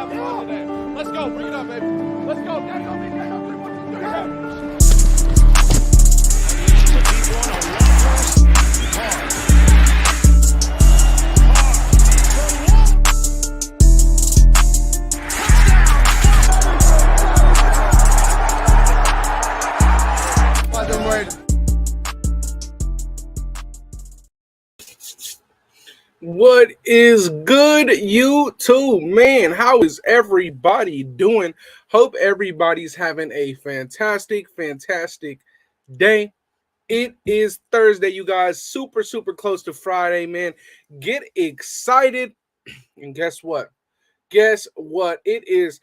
have fun today. Let's go. Bring it up, baby. Let's go. Get go, big guy. 3, 1, 2, 3, go. What is good, YouTube, man? How is everybody doing? Hope everybody's having a fantastic day. It is Thursday, you guys. Super close to Friday, man. Get excited. And guess what? It is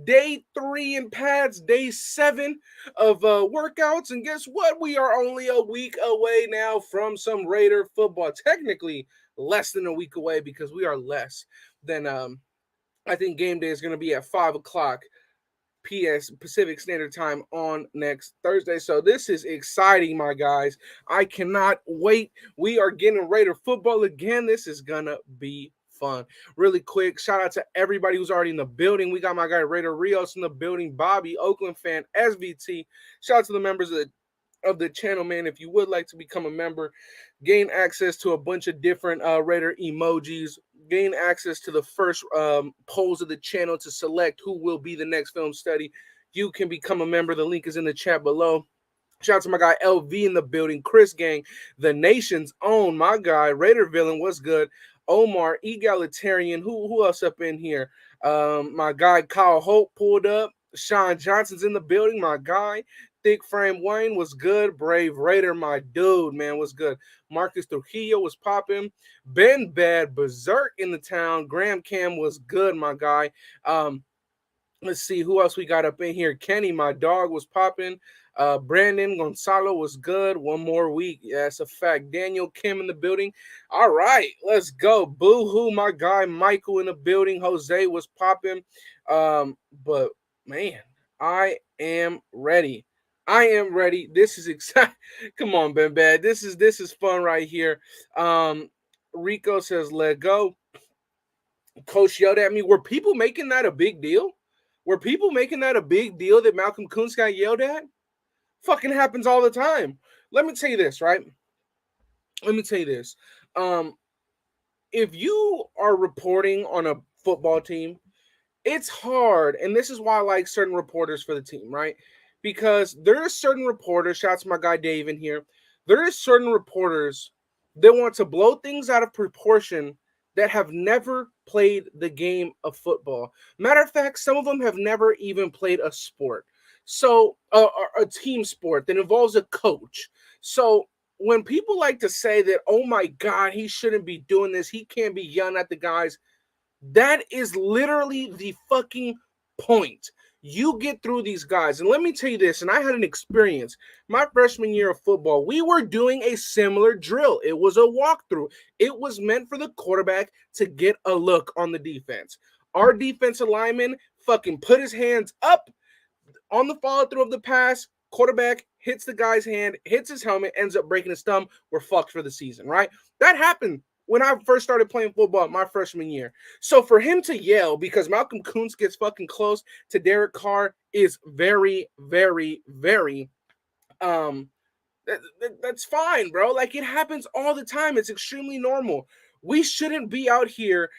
day 3 in pads, day 7 of workouts. And guess what? We are only a week away now from some Raider football. Technically, less than a week away because we are less than I think game day is going to be at 5 o'clock PS Pacific Standard Time on next Thursday. So this is exciting, my guys. I cannot wait. We are getting Raider football again. This is gonna be fun. Really quick, shout out to everybody who's already in the building. We got my guy Raider Rios in the building, Bobby, Oakland fan, SVT. Shout out to the members of the channel, man. If you would like to become a member, gain access to a bunch of different Raider emojis, gain access to the first polls of the channel to select who will be the next film study, you can become a member. The link is in the chat below. Shout out to my guy LV in the building, Chris Gang, the nation's own, my guy, Raider Villain, what's good? Omar, Egalitarian, who else up in here? My guy Kyle Hope pulled up. Sean Johnson's in the building, my guy. Thick Frame Wayne was good. Brave Raider, my dude, man, was good. Marcus Trujillo was popping. Ben Bad Berserk in the town. Graham Cam was good, my guy. Let's see who else we got up in here. Kenny, my dog, was popping. Brandon Gonzalo was good. One more week. Yeah, that's a fact. Daniel Kim in the building. All right, let's go. Boo-hoo, my guy Michael in the building. Jose was popping. But, man, I am ready. This is exciting. Come on, Ben Bad. This is fun right here. Rico says, let go. Coach yelled at me. Were people making that a big deal? Were people making that a big deal that Malcom Koonce got yelled at? Fucking happens all the time. Let me tell you this, right? If you are reporting on a football team, it's hard. And this is why I like certain reporters for the team, right? Because there are certain reporters, shout out to my guy Dave in here, there are certain reporters that want to blow things out of proportion that have never played the game of football. Matter of fact, some of them have never even played a sport. So a team sport that involves a coach. So when people like to say that, oh my God, he shouldn't be doing this, he can't be yelling at the guys, that is literally the fucking point. You get through these guys. And let me tell you this, and I had an experience. My freshman year of football, we were doing a similar drill. It was a walkthrough. It was meant for the quarterback to get a look on the defense. Our defensive lineman fucking put his hands up on the follow-through of the pass. Quarterback hits the guy's hand, hits his helmet, ends up breaking his thumb. We're fucked for the season, right? That happened when I first started playing football my freshman year. So for him to yell because Malcom Koonce gets fucking close to Derek Carr is very that's fine, bro. Like, it happens all the time. It's extremely normal. We shouldn't be out here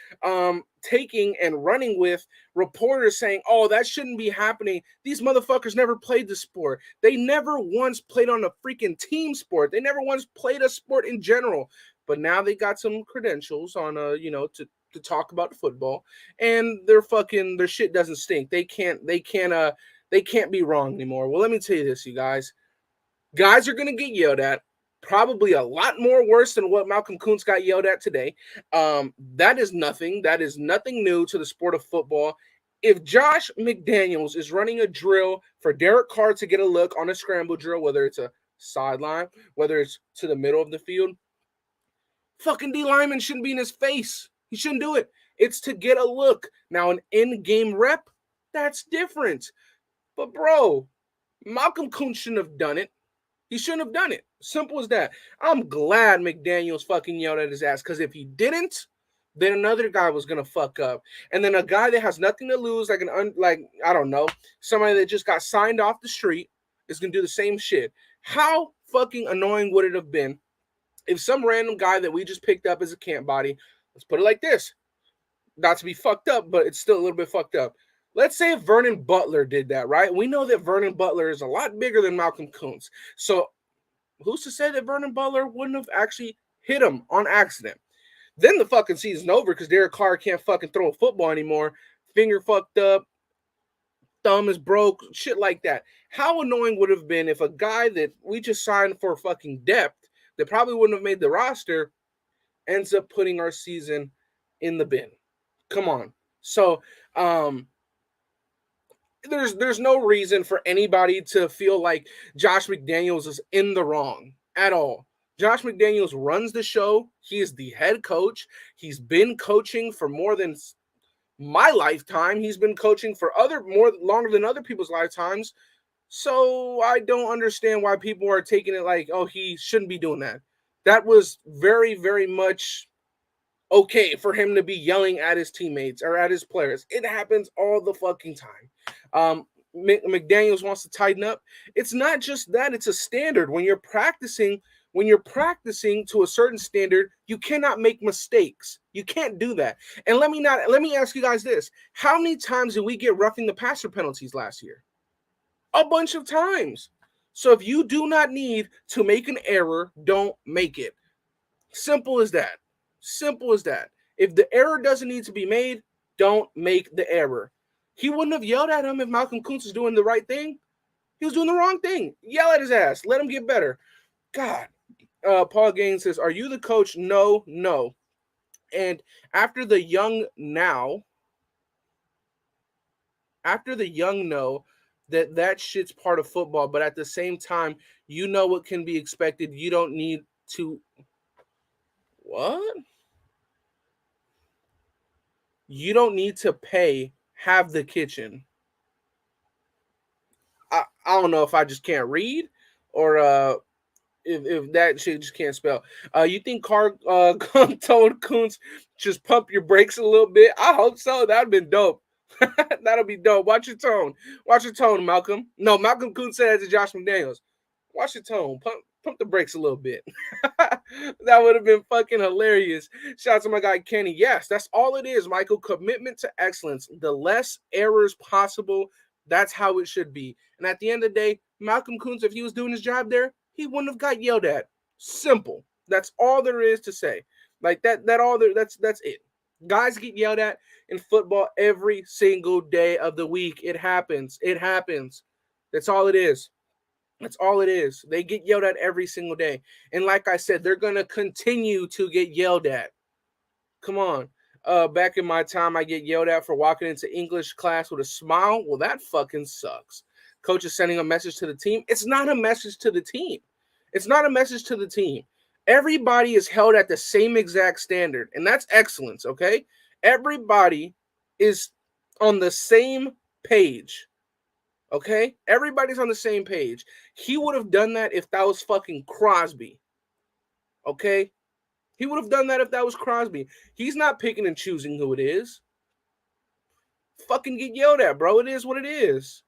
taking and running with reporters saying, oh, that shouldn't be happening. These motherfuckers never played the sport. They never once played on a freaking team sport. They never once played a sport in general. But now they got some credentials on to talk about football, and their shit doesn't stink. They can't be wrong anymore. Well, let me tell you this, you guys. Guys are gonna get yelled at. Probably a lot more worse than what Malcom Koonce got yelled at today. That is nothing. That is nothing new to the sport of football. If Josh McDaniels is running a drill for Derek Carr to get a look on a scramble drill, whether it's a sideline, whether it's to the middle of the field, fucking D lineman shouldn't be in his face. He shouldn't do it. It's to get a look. Now, an in-game rep, that's different. But, bro, Malcom Koonce shouldn't have done it. He shouldn't have done it. Simple as that. I'm glad McDaniels fucking yelled at his ass, because if he didn't, Then another guy was gonna fuck up, and then a guy that has nothing to lose, like I don't know, somebody that just got signed off the street is gonna do the same shit. How fucking annoying would it have been if some random guy that we just picked up as a camp body, let's put it like this, not to be fucked up, but it's still a little bit fucked up. Let's say if Vernon Butler did that, right? We know that Vernon Butler is a lot bigger than Malcom Koonce. So who's to say that Vernon Butler wouldn't have actually hit him on accident? Then the fucking season's over because Derek Carr can't fucking throw a football anymore. Finger fucked up, thumb is broke, shit like that. How annoying would it have been if a guy that we just signed for fucking depth that probably wouldn't have made the roster ends up putting our season in the bin? Come on. So, there's no reason for anybody to feel like Josh McDaniels is in the wrong at all. Josh McDaniels runs the show. He is the head coach. He's been coaching for more than my lifetime. He's been coaching for longer than other people's lifetimes. So I don't understand why people are taking it like, oh, he shouldn't be doing that. That was very, very much okay for him to be yelling at his teammates or at his players. It happens all the fucking time. McDaniels wants to tighten up. It's not just that, it's a standard. When you're practicing to a certain standard, you cannot make mistakes. You can't do that. And let me ask you guys this. How many times did we get roughing the passer penalties last year? A bunch of times. So if you do not need to make an error, don't make it. Simple as that. Simple as that. If the error doesn't need to be made, don't make the error. He wouldn't have yelled at him if Malcom Koonce was doing the right thing. He was doing the wrong thing. Yell at his ass. Let him get better. God. Paul Gaines says, are you the coach? No. And after the young know that shit's part of football, but at the same time, you know what can be expected. You don't need to. What? You don't need to pay, have the kitchen. I don't know if I just can't read or if that shit just can't spell. You think Carr told Koonce just pump your brakes a little bit? I hope so. That'd been dope. That'll be dope. Watch your tone. Watch your tone, Malcolm. No, Malcom Koonce said to Josh McDaniels, watch your tone. Pump the brakes a little bit. That would have been fucking hilarious. Shout out to my guy Kenny. Yes, that's all it is, Michael. Commitment to excellence. The less errors possible, that's how it should be. And at the end of the day, Malcom Koonce, if he was doing his job there, he wouldn't have got yelled at. Simple. That's all there is to say. Like that's it. Guys get yelled at in football every single day of the week. It happens. That's all it is. That's all it is. They get yelled at every single day. And like I said, they're going to continue to get yelled at. Come on. Back in my time, I get yelled at for walking into English class with a smile. Well, that fucking sucks. Coach is sending a message to the team. It's not a message to the team. It's not a message to the team. Everybody is held at the same exact standard, and that's excellence, okay? Everybody is on the same page, okay? Everybody's on the same page. He would have done that if that was fucking Crosby, okay? He would have done that if that was Crosby. He's not picking and choosing who it is. Fucking get yelled at, bro. It is what it is.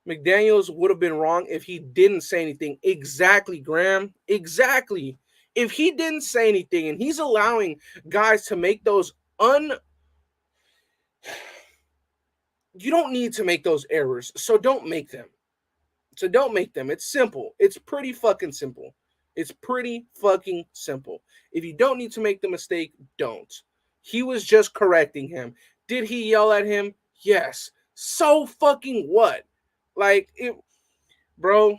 McDaniels would have been wrong if he didn't say anything. Exactly, Graham. Exactly. If he didn't say anything and he's allowing guys to make those you don't need to make those errors, so don't make them. It's simple. It's pretty fucking simple. It's pretty fucking simple. If you don't need to make the mistake, don't. He was just correcting him. Did he yell at him? Yes. So fucking what? Like, bro,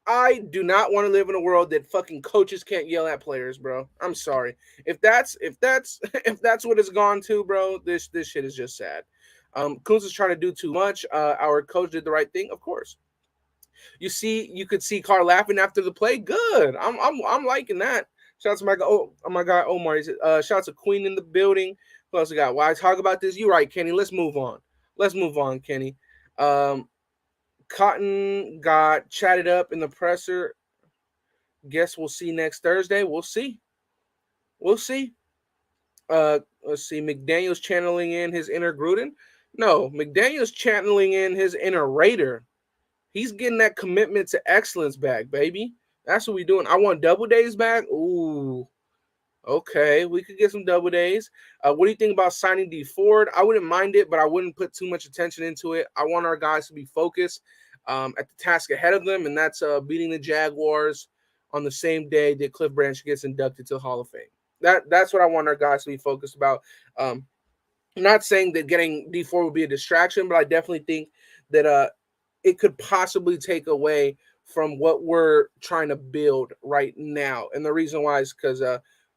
I do not want to live in a world that fucking coaches can't yell at players, bro. I'm sorry. If that's what it's gone to, bro, this shit is just sad. Koonce is trying to do too much. Our coach did the right thing, of course. You could see Carr laughing after the play. Good. I'm liking that. Shout out to my guy Omar. Shout out to Queen in the building. Who else we got? Why talk about this? You right, Kenny. Let's move on, Kenny. Cotton got chatted up in the presser. Guess we'll see next Thursday. We'll see. Let's see, McDaniels channeling in his inner Gruden. No, McDaniels channeling in his inner Raider. He's getting that commitment to excellence back, baby. That's what we doing. I want double days back. Ooh, okay, we could get some double days. What do you think about signing D Ford? I wouldn't mind it, but I wouldn't put too much attention into it. I want our guys to be focused at the task ahead of them, and that's beating the Jaguars on the same day that Cliff Branch gets inducted to the Hall of Fame. That's what I want our guys to be focused about. Um, I'm not saying that getting D4 would be a distraction, but I definitely think that it could possibly take away from what we're trying to build right now. And the reason why is because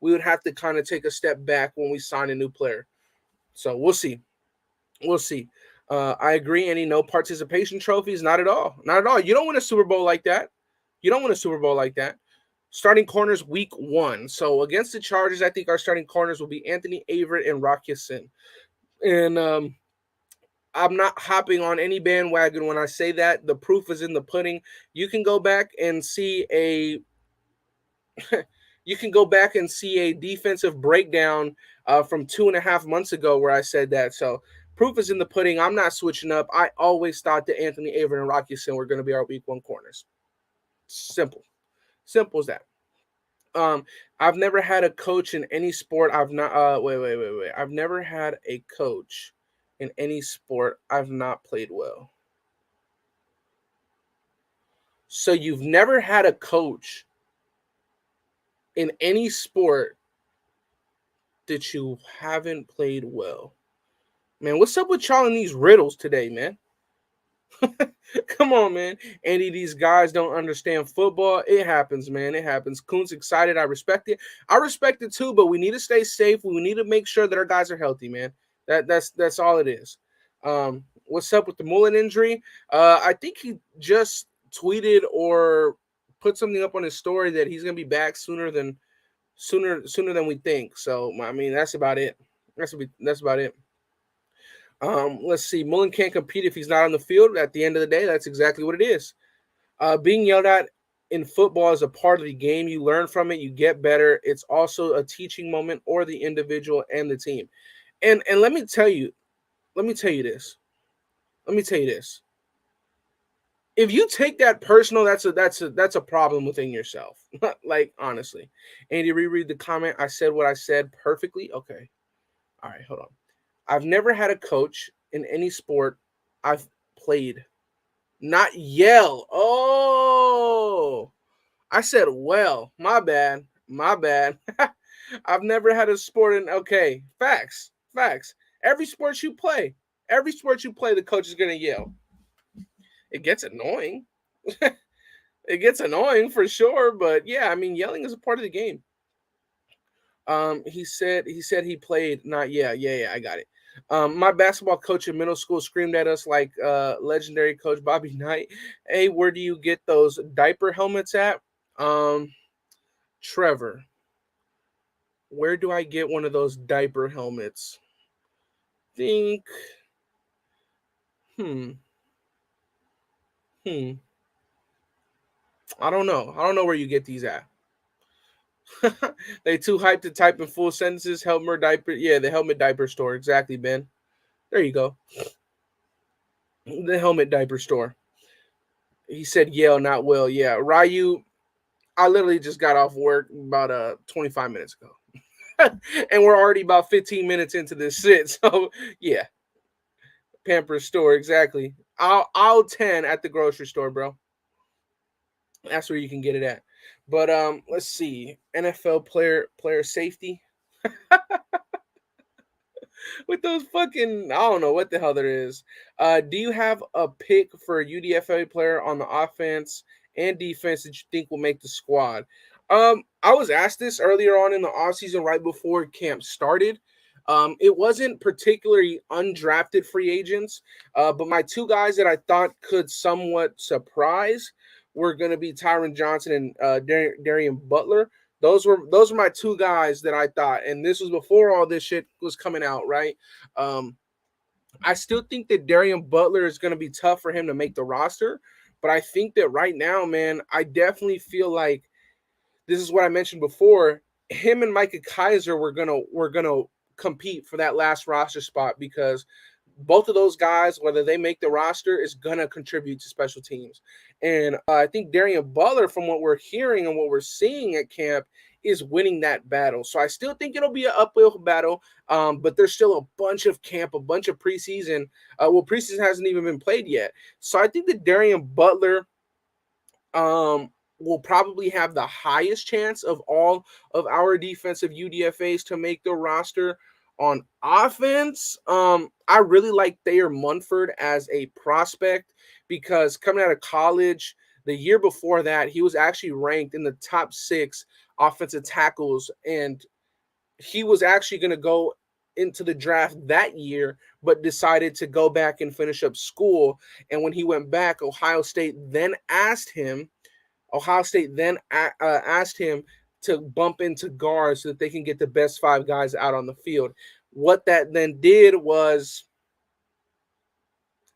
we would have to kind of take a step back when we sign a new player. So we'll see. We'll see. I agree. Any no participation trophies? Not at all. Not at all. You don't win a Super Bowl like that. You don't win a Super Bowl like that. Starting corners week 1. So against the Chargers, I think our starting corners will be Anthony Averett and Rock Ya-Sin. And I'm not hopping on any bandwagon when I say that. The proof is in the pudding. You can go back and see a defensive breakdown from 2.5 months ago where I said that. So proof is in the pudding. I'm not switching up. I always thought that Anthony Averett and Rock Ya-Sin were going to be our week 1 corners. Simple as that. I've never had a coach in any sport. I've not. Wait. I've never had a coach in any sport I've not played well. So you've never had a coach in any sport that you haven't played well. Man, what's up with y'all in these riddles today, man? Come on, man. Andy, these guys don't understand football. It happens, man. It happens. Koonce excited. I respect it. I respect it too, but we need to stay safe. We need to make sure that our guys are healthy, man. That's all it is. What's up with the Mullen injury? I think he just tweeted or put something up on his story that he's gonna be back sooner than we think. So I mean, that's about it. That's about it. Let's see. Mullen can't compete if he's not on the field. At the end of the day, that's exactly what it is. Being yelled at in football is a part of the game. You learn from it. You get better. It's also a teaching moment or the individual and the team. And let me tell you this. If you take that personal, that's a problem within yourself. Like, honestly. Andy, reread the comment. I said what I said perfectly. Okay. All right, hold on. I've never had a coach in any sport I've played. Not yell. Oh, I said well. My bad. I've never had a sport in. Okay, facts. Every sport you play, the coach is gonna yell. It gets annoying. It gets annoying for sure, but yeah, I mean, yelling is a part of the game. He said he played. Not yeah. I got it. My basketball coach in middle school screamed at us like legendary coach Bobby Knight. Hey, where do you get those diaper helmets at? Trevor, where do I get one of those diaper helmets? Think. Hmm. I don't know. I don't know where you get these at. They too hyped to type in full sentences. Helmet diaper. Yeah, the helmet diaper store. Exactly, Ben. There you go. The helmet diaper store. He said Yale, not Will. Yeah, Ryu. I literally just got off work about 25 minutes ago. And we're already about 15 minutes into this shit. So yeah. Pampers store, exactly. I'll 10 at the grocery store, bro. That's where you can get it at. But let's see. NFL player safety. With those fucking, I don't know what the hell there is. Do you have a pick for a UDFA player on the offense and defense that you think will make the squad? I was asked this earlier on in the offseason, right before camp started. It wasn't particularly undrafted free agents, but my two guys that I thought could somewhat surprise were going to be Tyron Johnson and Darian Butler. Those were my two guys that I thought, and this was before all this shit was coming out, right? I still think that Darian Butler is going to be tough for him to make the roster, but I think that right now, man, I definitely feel like this is what I mentioned before. Him and Micah Kaiser were gonna compete for that last roster spot because both of those guys, whether they make the roster, is going to contribute to special teams. And I think Darian Butler, from what we're hearing and what we're seeing at camp, is winning that battle. So I still think it'll be an uphill battle, but there's still a bunch of camp, a bunch of preseason. Preseason hasn't even been played yet. So I think that Darian Butler will probably have the highest chance of all of our defensive UDFAs to make the roster. On offense, I really like Thayer Munford as a prospect because coming out of college, the year before that, he was actually ranked in the top 6 offensive tackles, and he was actually going to go into the draft that year, but decided to go back and finish up school. And when he went back, Ohio State then asked him to bump into guards so that they can get the best 5 guys out on the field. What that then did was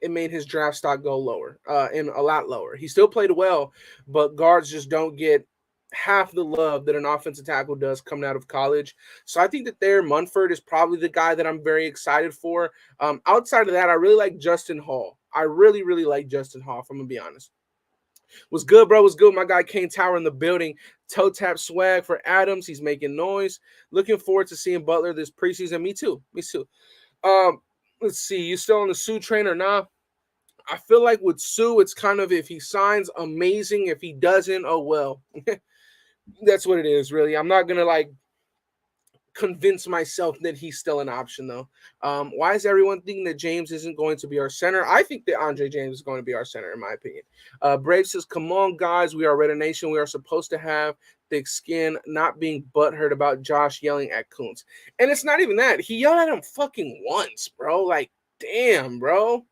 it made his draft stock go lower, and a lot lower. He still played well, but guards just don't get half the love that an offensive tackle does coming out of college. So I think that Thayer Munford is probably the guy that I'm very excited for. Outside of that, I really like Justin Hall. I really, really like Justin Hall, if I'm going to be honest. What's good, bro? What's good? My guy Kane Tower in the building. Toe tap swag for Adams. He's making noise. Looking forward to seeing Butler this preseason. Me too. Let's see. You still on the Sue train or not? I feel like with Sue, it's kind of if he signs, amazing. If he doesn't, oh well. That's what it is, really. I'm not gonna convince myself that he's still an option, though. Why is everyone thinking that James isn't going to be our center? I think that Andre James is going to be our center, in my opinion. Brave says, come on, guys. We are Raider Nation. We are supposed to have thick skin, not being butthurt about Josh yelling at Koonce. And it's not even that. He yelled at him fucking once, bro. Like, damn, bro.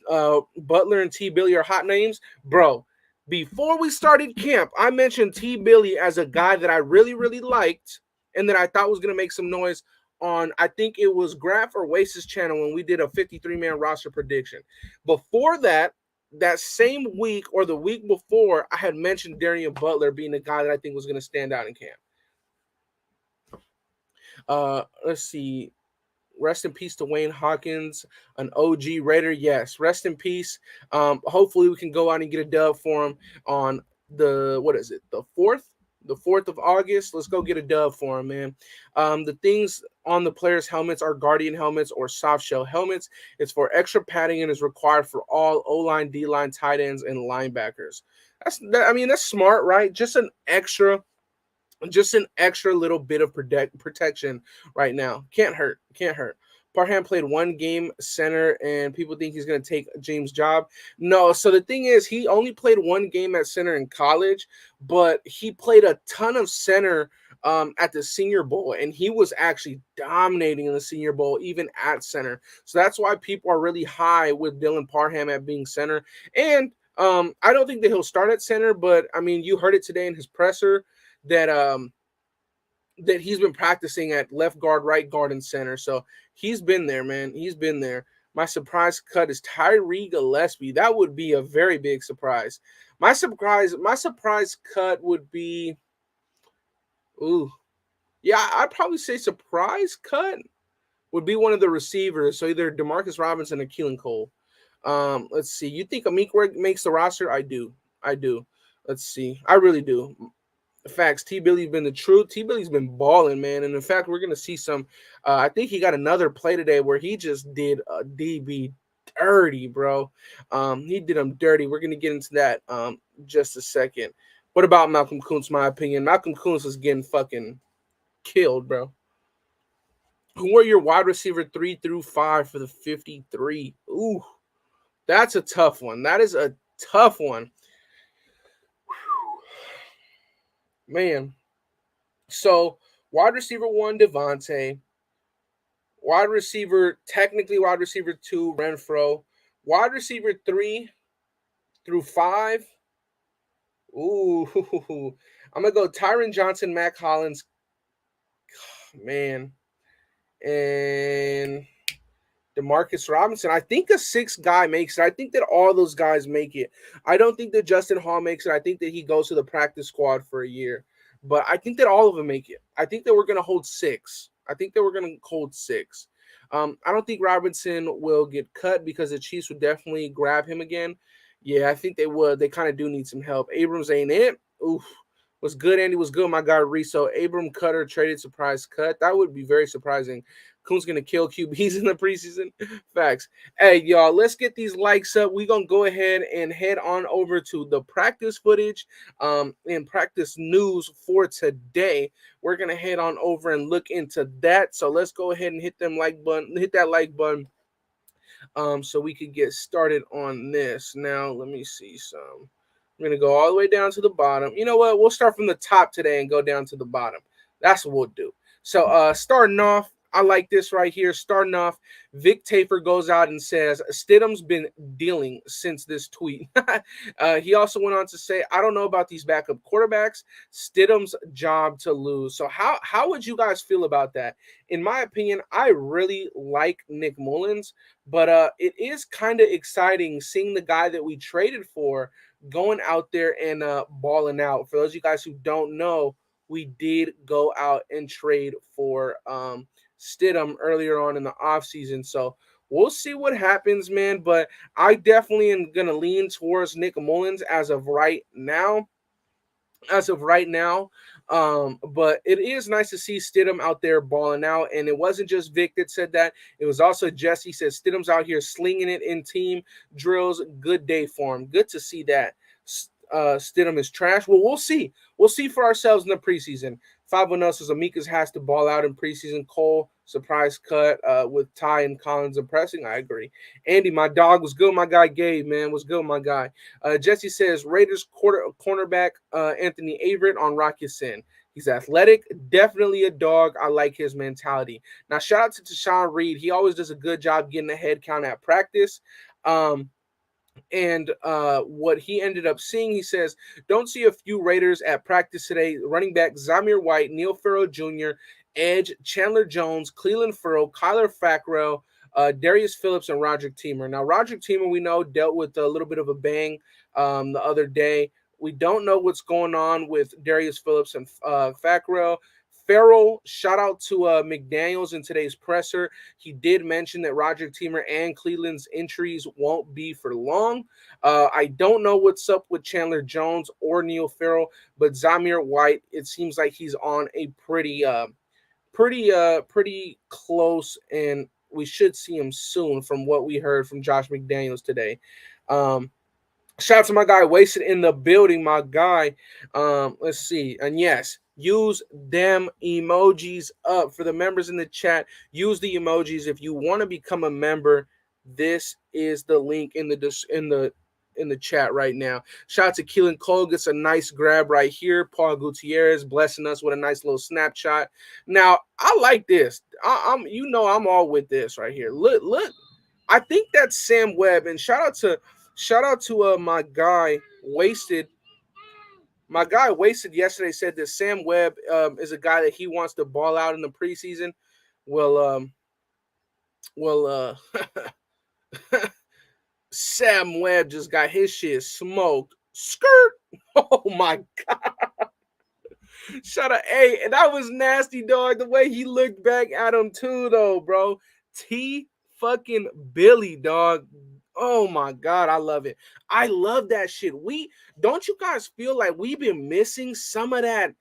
Butler and T. Billy are hot names. Bro, before we started camp, I mentioned T. Billy as a guy that I really, really liked and that I thought was going to make some noise on, I think it was Graf or Wace's channel when we did a 53-man roster prediction. Before that same week or the week before, I had mentioned Darian Butler being the guy that I think was going to stand out in camp. Let's see. Rest in peace to Wayne Hawkins, an OG Raider. Yes, rest in peace. Hopefully we can go out and get a dub for him on the 4th? The 4th of August. Let's go get a dub for him, man. The things on the players' helmets are Guardian helmets or soft shell helmets. It's for extra padding and is required for all O-line, D-line, tight ends, and linebackers. That's smart, right? Just an extra little bit of protection right now. Can't hurt. Parham played 1 game center, and people think he's going to take James' job. No, so the thing is, he only played 1 game at center in college, but he played a ton of center at the Senior Bowl, and he was actually dominating in the Senior Bowl, even at center. So that's why people are really high with Dylan Parham at being center. And I don't think that he'll start at center, but, I mean, you heard it today in his presser that he's been practicing at left guard, right guard, and center. So he's been there, man. He's been there. My surprise cut is Tyree Gillespie. That would be a very big surprise. My surprise cut would be, I'd probably say surprise cut would be one of the receivers. So either DeMarcus Robinson or Keelan Cole. Let's see. You think Amik makes the roster? I do. Let's see. I really do. Facts. T. Billy's been the truth. T. Billy's been balling, man. And in fact, we're going to see some. I think he got another play today where he just did a DB dirty, bro. He did him dirty. We're going to get into that just a second. What about Malcolm Koonce, my opinion? Malcolm Koonce is getting fucking killed, bro. Who are your wide receiver 3 through 5 for the 53? Ooh, that's a tough one. That is a tough one. Man, so wide receiver 1, Devontae. Technically wide receiver 2, Renfro. Wide receiver 3 through 5. Ooh, I'm going to go Tyron Johnson, Mac Hollins. Man. And DeMarcus Robinson. I think a 6th guy makes it. I think that all those guys make it. I don't think that Justin Hall makes it. I think that he goes to the practice squad for a year. But I think that all of them make it. I think that we're going to hold 6. I think they were going to hold 6. I don't think Robinson will get cut because the Chiefs would definitely grab him again. Yeah, I think they would. They kind of do need some help. Abrams ain't it. Oof. Was good, Andy. Was good, my guy Reese. So Abram Cutter traded surprise cut. That would be very surprising. Koonce gonna kill QBs in the preseason. Facts. Hey, y'all, let's get these likes up. We're gonna go ahead and head on over to the practice footage and practice news for today. We're gonna head on over and look into that. So let's go ahead and hit that like button so we could get started on this. Now, let me see some. I'm going to go all the way down to the bottom. You know what? We'll start from the top today and go down to the bottom. That's what we'll do. So starting off, I like this right here. Starting off, Vic Tafer goes out and says, Stidham's been dealing since this tweet. He also went on to say, I don't know about these backup quarterbacks. Stidham's job to lose. So how would you guys feel about that? In my opinion, I really like Nick Mullins, but it is kind of exciting seeing the guy that we traded for going out there and balling out. For those of you guys who don't know, we did go out and trade for Stidham earlier on in the offseason. So we'll see what happens, man. But I definitely am going to lean towards Nick Mullins as of right now. But it is nice to see Stidham out there balling out. And it wasn't just Vic that said that. It was also Jesse said Stidham's out here slinging it in team drills. Good day for him. Good to see that. Stidham is trash. Well, we'll see. We'll see for ourselves in the preseason. 5-1 says Amicus has to ball out in preseason. Cole, surprise cut with Ty and Collins impressing. I agree. Andy, my dog, was good. My guy Gabe, man, was good. My guy. Jesse says Raiders cornerback Anthony Averett on Rock Sin. He's athletic, definitely a dog. I like his mentality. Now, shout out to Tashawn Reed. He always does a good job getting a head count at practice. And what he ended up seeing, he says, don't see a few Raiders at practice today. Running back Zamir White, Neil Farrell Jr., Edge, Chandler Jones, Cleveland Farrell, Kyler Fackrell, Darius Phillips, and Roderick Teamer. Now, Roderick Teamer, we know, dealt with a little bit of a bang the other day. We don't know what's going on with Darius Phillips and Fackrell. Farrell, shout out to McDaniels in today's presser. He did mention that Roderick Teamer and Cleveland's injuries won't be for long. I don't know what's up with Chandler Jones or Neil Farrell, but Zamir White, it seems like he's on a pretty close, and we should see him soon from what we heard from Josh McDaniels today. Shout out to my guy Wasted in the building, my guy. Let's see. And yes, use them emojis up for the members in the chat. Use the emojis if you want to become a member. This is the link in the chat right now. Shout out to Keelan Cole, gets a nice grab right here. Paul Gutierrez blessing us with a nice little snapshot. Now, I like this. I'm all with this right here. Look. I think that's Sam Webb, and shout out to my guy Wasted. My guy Wasted yesterday said that Sam Webb is a guy that he wants to ball out in the preseason. Well, Sam Webb just got his shit smoked. Skirt. Oh my god. Shout out. Hey, and that was nasty, dog. The way he looked back at him too, though, bro. T fucking Billy, dog. Oh my god, I love it. I love that shit. Don't you guys feel like we've been missing some of that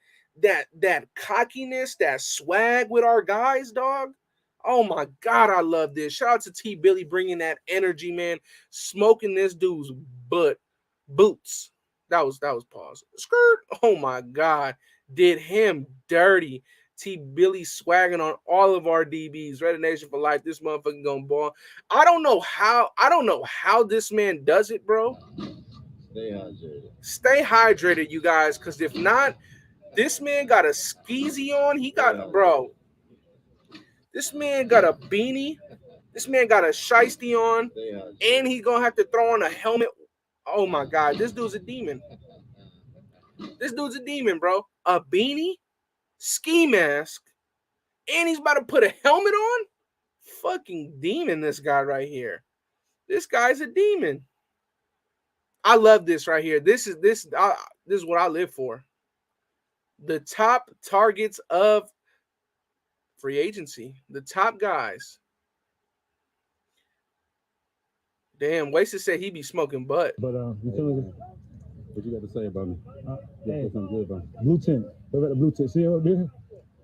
cockiness, that swag with our guys, dog? Oh my god, I love this. Shout out to T Billy bringing that energy, man. Smoking this dude's boots. That was pause. Skirt. Oh my god, did him dirty. T Billy swagging on all of our DBs. Red Nation for life. This motherfucker gonna ball. I don't know how this man does it, bro. Stay hydrated, you guys, because if not, this man got a skeezy on. This man got a beanie. This man got a shiesty on, and he gonna have to throw on a helmet. Oh my god, this dude's a demon. This dude's a demon, bro. A beanie, ski mask, and he's about to put a helmet on? Fucking demon, this guy right here. This guy's a demon. I love this right here. This is what I live for. The top targets of Free agency. The top guys. Damn, Wasted said he be smoking butt. But you feel me? What you got to say about me? Hey, something good about me. blue tint. Look at the blue tint. See what there?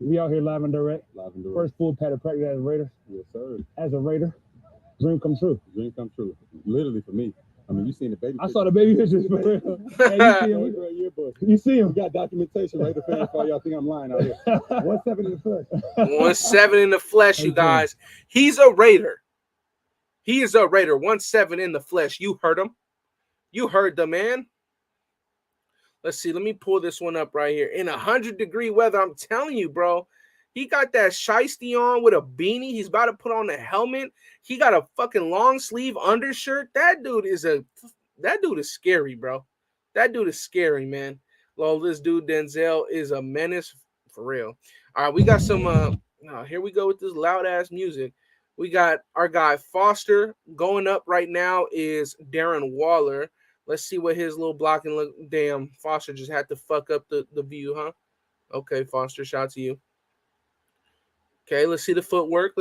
We out here live and direct. Live and direct. First full pad of practice as a Raider. Yes, sir. As a Raider. Dream come true. Dream come true. Literally for me. I mean, you seen the baby. I saw the baby pictures for real. Hey, you see him? Great yearbook. You see him? We got documentation. Raider fans, for y'all think I'm lying out here. 1-7 in the flesh. 1-7 in the flesh, you guys. He's a Raider. He is a Raider. 1-7 in the flesh. You heard him. You heard the man. Let's see. Let me pull this one up right here. In 100-degree weather, I'm telling you, bro. He got that shiesty on with a beanie. He's about to put on a helmet. He got a fucking long sleeve undershirt. That dude is scary, bro. That dude is scary, man. Well, this dude Denzel is a menace for real. All right, we got some. Here we go with this loud ass music. We got our guy Foster going up right now. Is Darren Waller. Let's see what his little blocking look. Damn, Foster just had to fuck up the view, huh? Okay, Foster, shout out to you. Okay, let's see the footwork.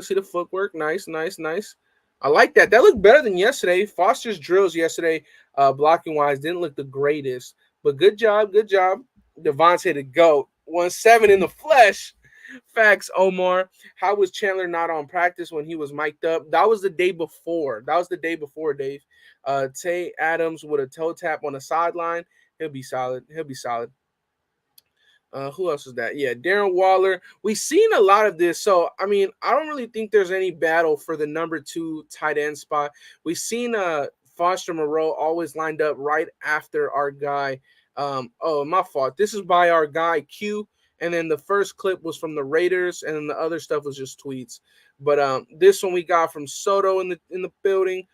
Nice. I like that. That looked better than yesterday. Foster's drills yesterday, blocking-wise, didn't look the greatest. But good job. Devontae the GOAT. 1-7 in the flesh. Facts, Omar. How was Chandler not on practice when he was mic'd up? That was the day before. Dave. Tay Adams with a toe tap on the sideline. He'll be solid. Who else is that? Yeah, Darren Waller. We've seen a lot of this. So, I mean, I don't really think there's any battle for the number 2 tight end spot. We've seen Foster Moreau always lined up right after our guy. Oh, my fault. This is by our guy Q. And then the first clip was from the Raiders, and then the other stuff was just tweets. But this one we got from Soto in the building.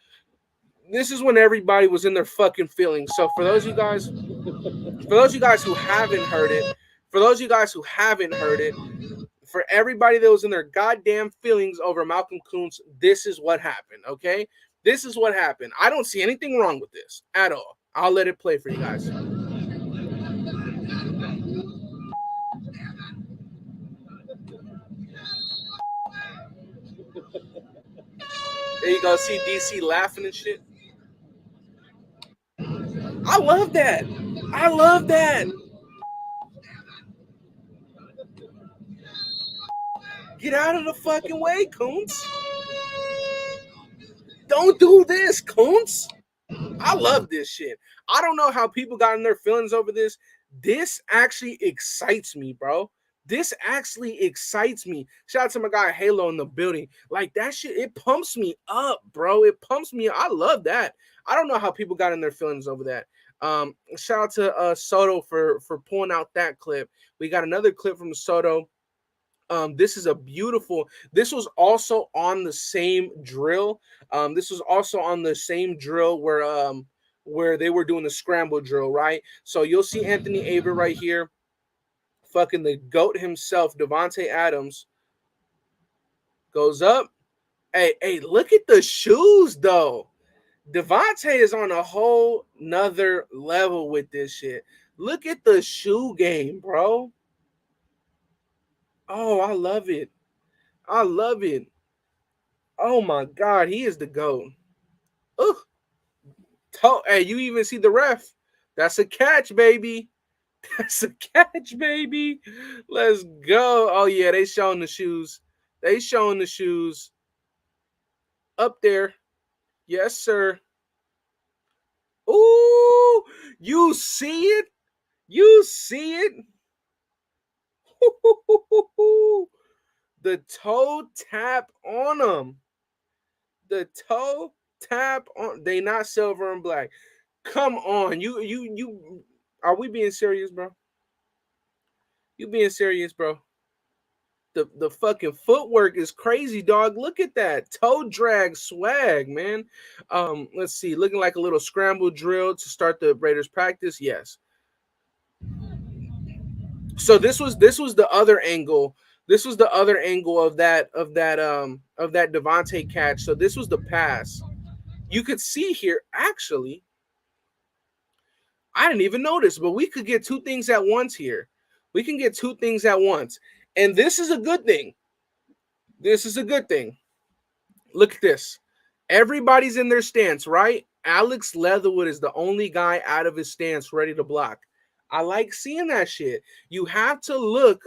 This is when everybody was in their fucking feelings. So for those of you guys who haven't heard it, for everybody that was in their goddamn feelings over Malcom Koonce, this is what happened, okay? This is what happened. I don't see anything wrong with this at all. I'll let it play for you guys. There you go. See DC laughing and shit. I love that. Get out of the fucking way, Koonce. Don't do this, Koonce. I love this shit. I don't know how people got in their feelings over this. This actually excites me, bro. This actually excites me. Shout out to my guy Halo in the building. Like that shit, it pumps me up, bro. It pumps me up. I love that. I don't know how people got in their feelings over that. Shout out to Soto for pulling out that clip. We got another clip from Soto. This is a beautiful. This was also on the same drill. Where they were doing the scramble drill, right? So you'll see Anthony Aver right here. Fucking the GOAT himself, Devontae Adams, goes up. Hey, look at the shoes, though. Devontae is on a whole nother level with this shit. Look at the shoe game, bro. Oh, I love it. Oh, my God. He is the GOAT. Ugh. Hey, you even see the ref. That's a catch, baby. Let's go. Oh, yeah, they showing the shoes. Up there. Yes, sir. Ooh, you see it? The toe tap on them. They not silver and black. Come on. You are we being serious, bro? You being serious, bro? The fucking footwork is crazy, dog. Look at that toe drag swag, man. Let's see, looking like a little scramble drill to start the Raiders practice. Yes. So this was the other angle. This was the other angle of that Devontae catch. So this was the pass. You could see here, actually, I didn't even notice, but we could get two things at once here. We can get two things at once. And this is a good thing. This is a good thing. Look at this. Everybody's in their stance, right? Alex Leatherwood is the only guy out of his stance ready to block. I like seeing that shit. You have to look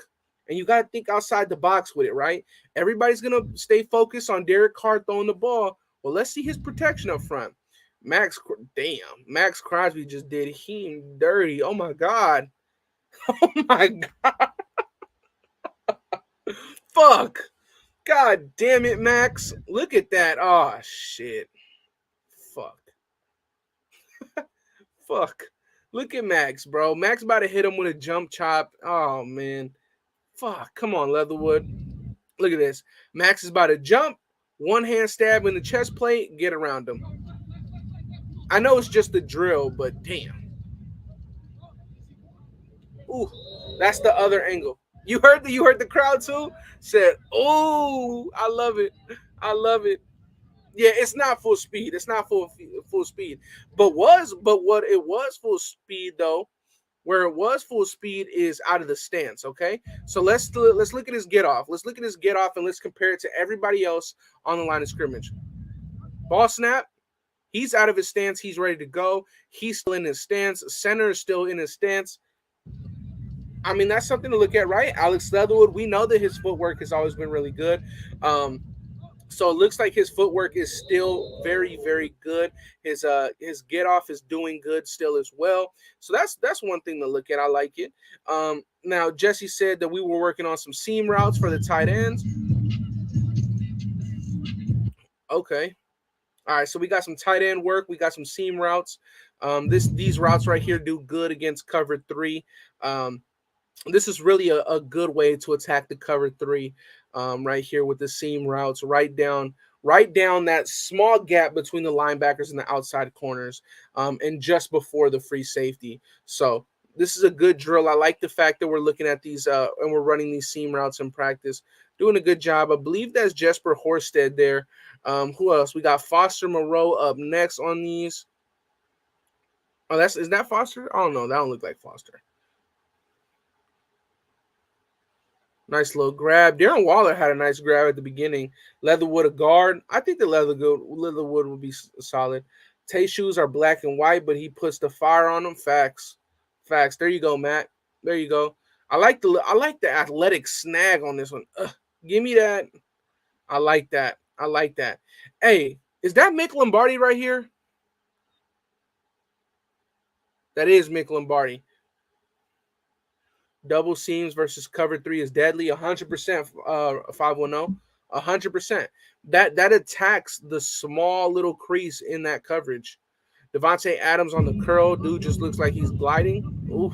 and you got to think outside the box with it, right? Everybody's going to stay focused on Derek Carr throwing the ball. Well, let's see his protection up front. Max Crosby just did him dirty. Oh, my God. Oh, my God. Fuck. God damn it, Max. Look at that. Oh, shit. Fuck. Fuck. Look at Max, bro. Max about to hit him with a jump chop. Oh, man. Fuck. Come on, Leatherwood. Look at this. Max is about to jump. One hand stab in the chest plate. Get around him. I know it's just a drill, but damn. Ooh, that's the other angle. You heard the crowd too? Said, "Oh, I love it. I love it." Yeah, it's not full speed. It's not full speed. But what it was full speed though, where it was full speed is out of the stance. Okay, so let's look at his get off. Let's look at his get off and let's compare it to everybody else on the line of scrimmage. Ball snap. He's out of his stance. He's ready to go. He's still in his stance. Center is still in his stance. I mean, that's something to look at, right? Alex Leatherwood, we know that his footwork has always been really good. So it looks like his footwork is still very, very good. His get off is doing good still as well. So that's one thing to look at. I like it. Now Jesse said that we were working on some seam routes for the tight ends. Okay. All right, so we got some tight end work. We got some seam routes. These routes right here do good against cover 3. This is really a good way to attack the cover 3 right here with the seam routes right down that small gap between the linebackers and the outside corners and just before the free safety. So this is a good drill. I like the fact that we're looking at these and we're running these seam routes in practice. Doing a good job. I believe that's Jesper Horsted there. Who else? We got Foster Moreau up next on these. Oh, is that Foster? I don't know. That don't look like Foster. Nice little grab. Darren Waller had a nice grab at the beginning. Leatherwood a guard. I think the Leatherwood would be solid. Tay shoes are black and white, but he puts the fire on them. Facts. There you go, Matt. There you go. I like the athletic snag on this one. Give me that. I like that. Hey, is that Mick Lombardi right here? That is Mick Lombardi. Double seams versus cover 3 is deadly. 100%. 510. 100%. That attacks the small little crease in that coverage. Devontae Adams on the curl. Dude just looks like he's gliding. Oof.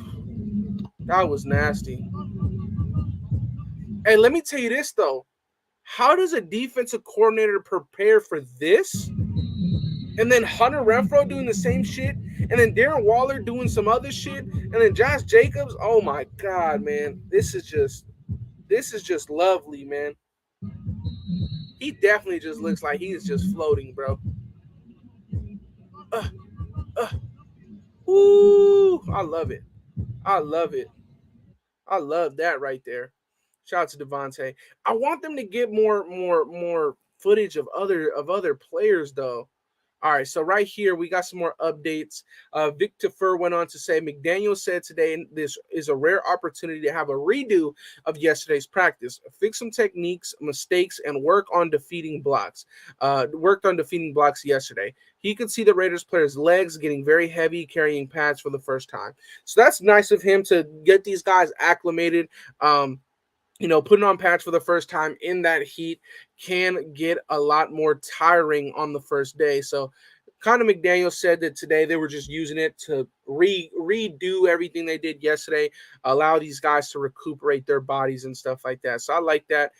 That was nasty. Hey, let me tell you this, though. How does a defensive coordinator prepare for this? And then Hunter Renfrow doing the same shit. And then Darren Waller doing some other shit. And then Josh Jacobs. Oh, my God, man. This is just lovely, man. He definitely just looks like he's just floating, bro. Ooh, I love it. I love that right there. Shout out to Devontae. I want them to get more footage of other players though. All right, so right here we got some more updates. Victor Fur went on to say, McDaniels said today this is a rare opportunity to have a redo of yesterday's practice, fix some techniques, mistakes, and work on defeating blocks. Worked on defeating blocks yesterday. He could see the Raiders players' legs getting very heavy carrying pads for the first time. So that's nice of him to get these guys acclimated. Putting on pads for the first time in that heat can get a lot more tiring on the first day. So Connor McDaniel said that today they were just using it to redo everything they did yesterday, allow these guys to recuperate their bodies and stuff like that. So I like that.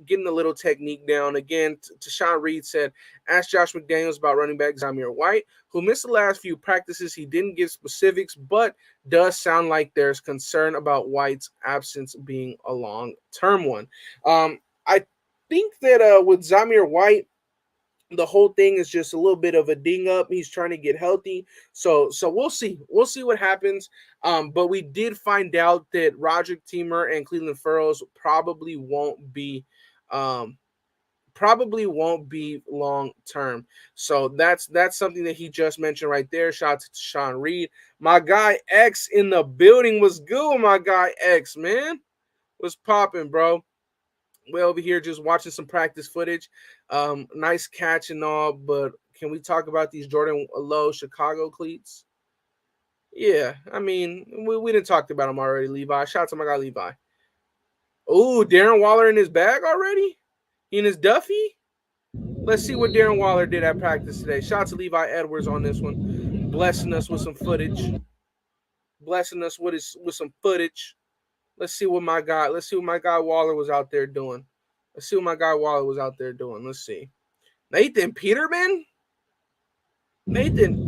Getting a little technique down. Again, Tashawn Reed said, ask Josh McDaniels about running back Zamir White, who missed the last few practices. He didn't give specifics, but does sound like there's concern about White's absence being a long-term one. I think that with Zamir White, the whole thing is just a little bit of a ding up. He's trying to get healthy. So we'll see. We'll see what happens. But we did find out that Roderick Teamer and Cleveland Furrows probably won't be Probably won't be long term. So that's something that he just mentioned right there. Shout out to Sean Reed. My guy X in the building. Was good with my guy X, man. What's popping, bro? We're over here just watching some practice footage. Nice catch and all, but can we talk about these Jordan Low Chicago cleats? Yeah, I mean, we didn't talk about them already, Levi. Shout out to my guy Levi. Oh, Darren Waller in his bag already? In his Duffy? Let's see what Darren Waller did at practice today. Shout out to Levi Edwards on this one, blessing us with some footage. Blessing us with some footage. Let's see what my guy Waller was out there doing. Let's see. Nathan Peterman? Nathan.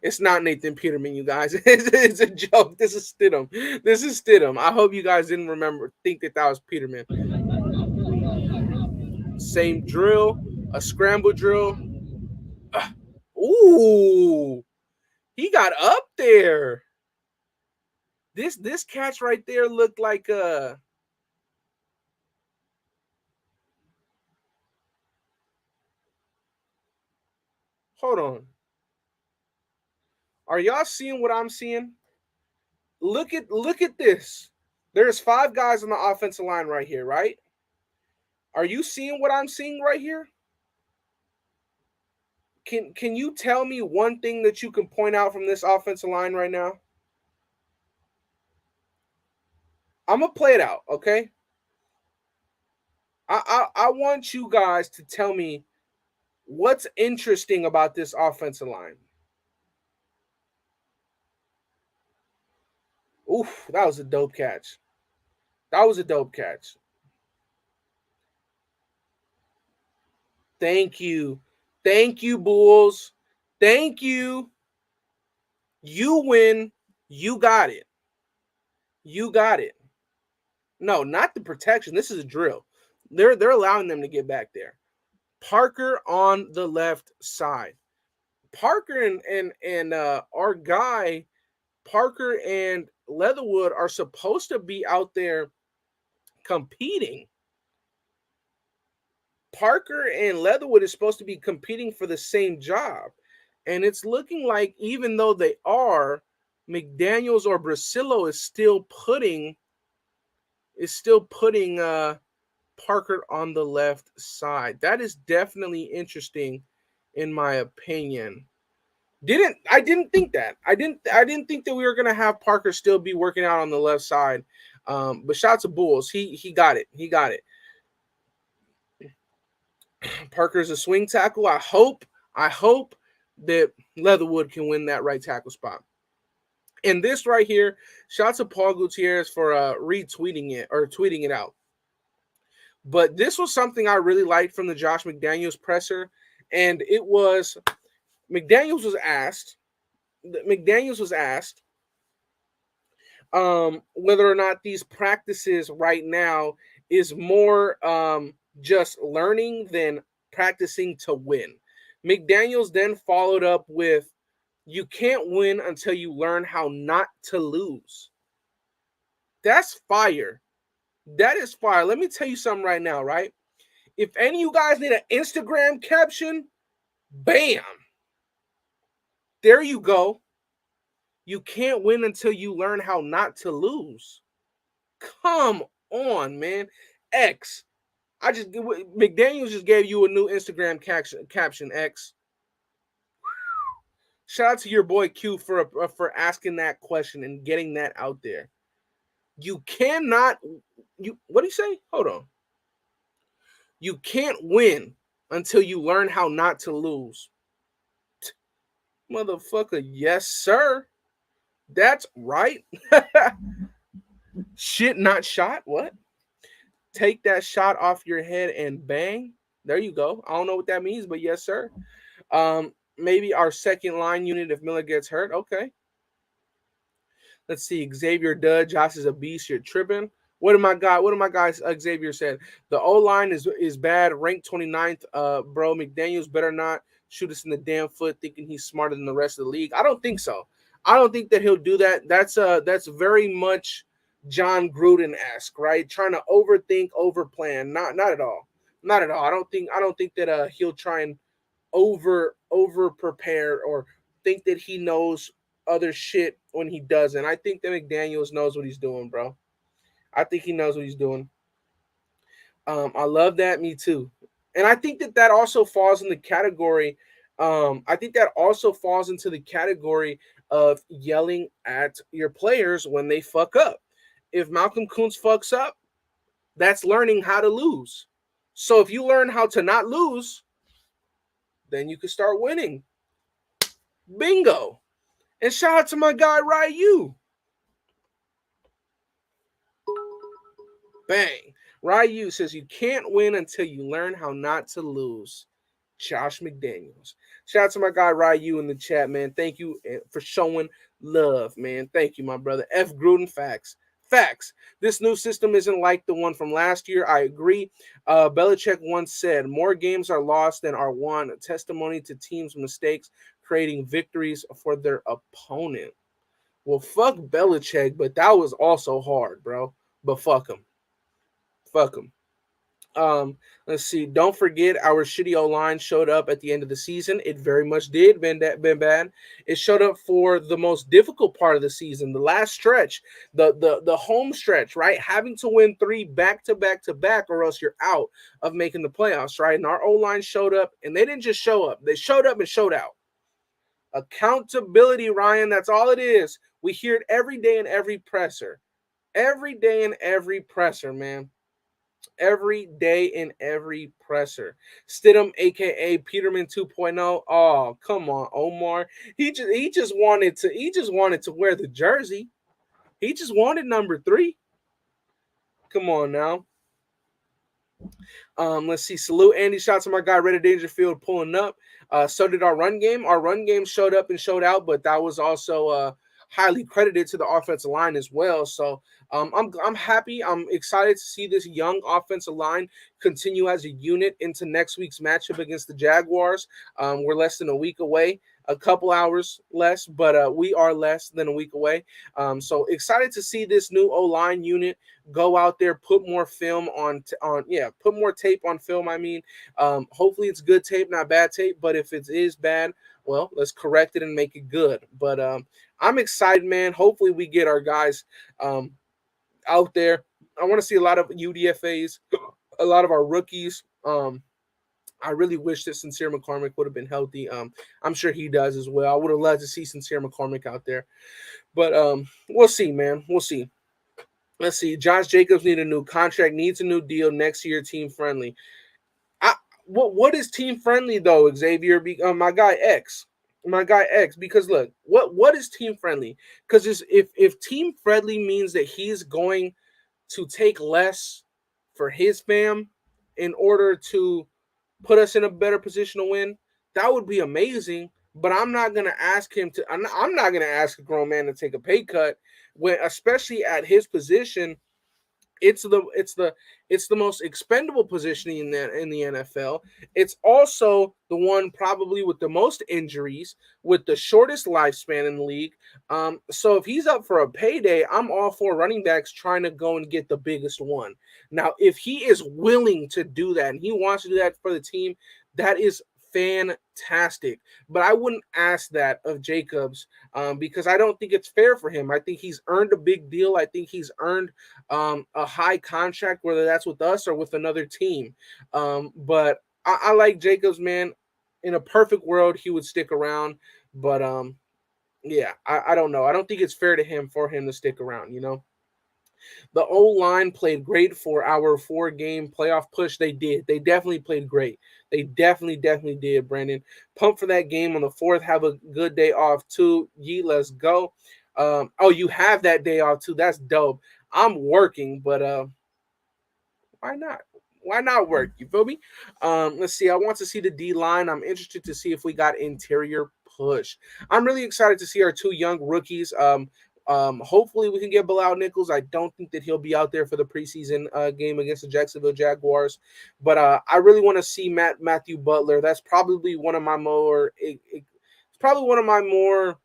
It's not Nathan Peterman, you guys. It's a joke. This is Stidham. I hope you guys didn't think that was Peterman. Same drill, a scramble drill. Ooh, he got up there. This catch right there looked like a. Hold on. Are y'all seeing what I'm seeing? Look at this. There's 5 guys on the offensive line right here, right? Are you seeing what I'm seeing right here? Can you tell me one thing that you can point out from this offensive line right now? I'm gonna play it out, okay? I want you guys to tell me what's interesting about this offensive line. Oof, that was a dope catch. Thank you. Thank you, Bulls. Thank you. You win. You got it. No, not the protection. This is a drill. They're allowing them to get back there. Parker on the left side. Parker and our guy Parker and Leatherwood are supposed to be out there competing. Parker and Leatherwood is supposed to be competing for the same job. And it's looking like even though they are, McDaniels or Brasillo is still putting Parker on the left side. That is definitely interesting in my opinion. I didn't think that. I didn't think that we were gonna have Parker still be working out on the left side. But shout out to Bulls. He got it. Parker's a swing tackle. I hope that Leatherwood can win that right tackle spot. And this right here, shout out to Paul Gutierrez for retweeting it or tweeting it out. But this was something I really liked from the Josh McDaniels presser, and it was McDaniels was asked whether or not these practices right now is more just learning than practicing to win. McDaniels then followed up with, you can't win until you learn how not to lose. That's fire. That is fire. Let me tell you something right now, right? If any of you guys need an Instagram caption, bam. There you go. You can't win until you learn how not to lose. Come on, man. McDaniels just gave you a new Instagram caption, X. Shout out to your boy Q for asking that question and getting that out there. What do you say? Hold on. You can't win until you learn how not to lose. Motherfucker, yes, sir. That's right. Shit not shot. What? Take that shot off your head and bang. There you go. I don't know what that means, but yes, sir. Maybe our second line unit if Miller gets hurt. Okay. Let's see. Xavier Dud. Josh is a beast. You're tripping. What did my guys Xavier said? The O-line is bad. Ranked 29th. Bro, McDaniels better not shoot us in the damn foot thinking he's smarter than the rest of the league. I don't think so. I don't think that he'll do that. That's very much John Gruden-esque, right? Trying to overthink, overplan. Not at all. Not at all. I don't think that he'll try and over prepare or think that he knows other shit when he doesn't. I think that McDaniels knows what he's doing, bro. I think he knows what he's doing. I love that. Me too. And I think that also falls in the category. I think that also falls into the category of yelling at your players when they fuck up. If Malcom Koonce fucks up, that's learning how to lose. So if you learn how to not lose, then you can start winning. Bingo. And shout out to my guy Ryu. Bang. Ryu says you can't win until you learn how not to lose. Josh McDaniels. Shout out to my guy Ryu in the chat, man. Thank you for showing love, man. Thank you, my brother. F. Gruden, facts. Facts. This new system isn't like the one from last year. I agree. Belichick once said, more games are lost than are won. A testimony to teams' mistakes, creating victories for their opponent. Well, fuck Belichick, but that was also hard, bro. But fuck him. Fuck him. Let's see. Don't forget our shitty O-line showed up at the end of the season. It very much did been bad. It showed up for the most difficult part of the season, the last stretch, the home stretch, right? Having to win 3 back to back, or else you're out of making the playoffs, right? And our O-line showed up, and they didn't just show up; they showed up and showed out. Accountability, Ryan. That's all it is. We hear it every day in every presser. Every day in every presser, man. Every day in every presser. Stidham, aka Peterman 2.0. Oh, come on, Omar. He just wanted to wear the jersey. He just wanted number 3. Come on now. Let's see. Salute Andy. Shout out to my guy Reddit Dangerfield pulling up. So did our run game. Our run game showed up and showed out, but that was also highly credited to the offensive line as well. So I'm happy. I'm excited to see this young offensive line continue as a unit into next week's matchup against the Jaguars. We're less than a week away, a couple hours less, but we are less than a week away. So excited to see this new O-line unit go out there, put more film put more tape on film. I mean, hopefully it's good tape, not bad tape. But if it is bad, well, let's correct it and make it good. But I'm excited, man. Hopefully we get our guys out there. I want to see a lot of UDFAs, a lot of our rookies. I really wish that Sincere McCormick would have been healthy. I'm sure he does as well. I would have loved to see Sincere McCormick out there. But we'll see, man. We'll see. Let's see. Josh Jacobs needs a new contract, needs a new deal next year, team friendly. What is team friendly though, Xavier? My guy X. Because look, what is team friendly? Because if team friendly means that he's going to take less for his fam in order to put us in a better position to win, that would be amazing. But I'm not gonna ask him to. I'm not gonna ask a grown man to take a pay cut when, especially at his position. It's the most expendable position in the NFL. It's also the one probably with the most injuries, with the shortest lifespan in the league. So if he's up for a payday, I'm all for running backs trying to go and get the biggest one. Now, if he is willing to do that and he wants to do that for the team, that is fantastic. But I wouldn't ask that of Jacobs because I don't think it's fair for him. I think he's earned a big deal. I think he's earned a high contract, whether that's with us or with another team. But I like Jacobs, man. In a perfect world, he would stick around. But yeah, I don't know. I don't think it's fair to him for him to stick around, you know? The O-line played great for our 4-game playoff push. They did. They definitely played great. They definitely did, Brandon. Pump for that game on the 4th. Have a good day off, too. Let's go. Oh, you have that day off, too. That's dope. I'm working, but why not? Why not work? You feel me? Let's see. I want to see the D-line. I'm interested to see if we got interior push. I'm really excited to see our 2 young rookies. Hopefully we can get Bilal Nichols. I don't think that he'll be out there for the preseason game against the Jacksonville Jaguars, but I really want to see Matthew Butler. That's probably one of my more. It's probably one of my more.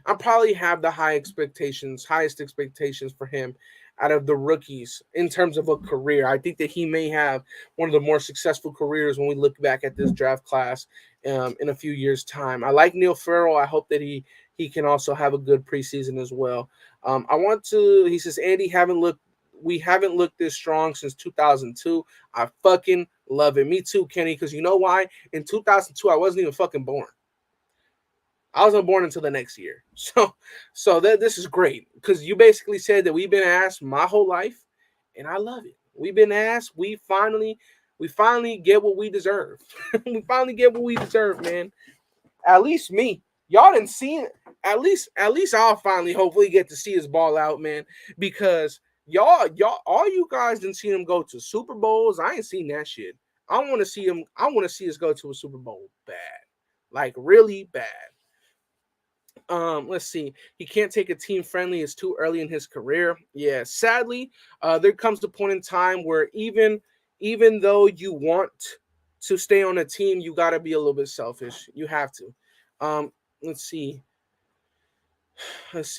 I probably have the highest expectations for him out of the rookies in terms of a career. I think that he may have one of the more successful careers when we look back at this draft class in a few years' time. I like Neil Farrell. I hope that he can also have a good preseason as well. He says, Andy, we haven't looked this strong since 2002. I fucking love it. Me too, Kenny, because you know why? In 2002, I wasn't even fucking born. I wasn't born until the next year. So this is great because you basically said that we've been asked my whole life, and I love it. We've been asked. We finally get what we deserve. We finally get what we deserve, man. At least me. Y'all didn't see it. At least I'll finally hopefully get to see his ball out, man. Because y'all, all you guys didn't see him go to Super Bowls. I ain't seen that shit. I want to see him. I want to see us go to a Super Bowl bad, like really bad. Let's see. He can't take a team friendly. It's too early in his career. Yeah, sadly, there comes the point in time where even though you want to stay on a team, you got to be a little bit selfish. You have to. Let's see.